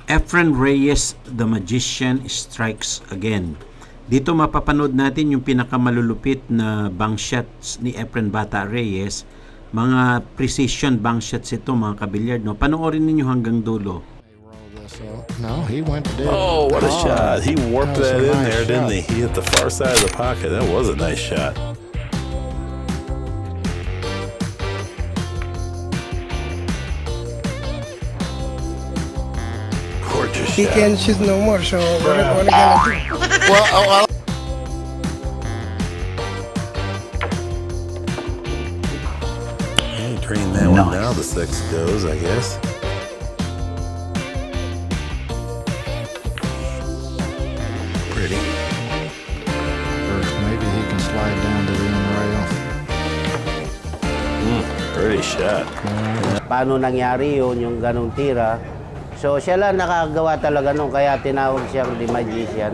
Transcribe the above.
Efren Reyes, The Magician Strikes Again. Dito mapapanood natin yung pinakamalulupit na bank shots ni Efren Bata Reyes. Mga precision bank shots ito, mga kabilyard. No? Panoorin ninyo hanggang dulo. No, he went to Oh, what a shot. He warped that in there, didn't he? he? He hit the far side of the pocket. That was a nice shot. Gorgeous He shot. can shoot no more, so what are we gonna do? Well, He drained that one down. The six goes, I guess. Pretty. maybe he can slide down to the end rail. Pretty shot. Paano nangyari yun, yung ganong tira. So siya lang nakagawa talaga nung kaya tinawag siyang The Magician.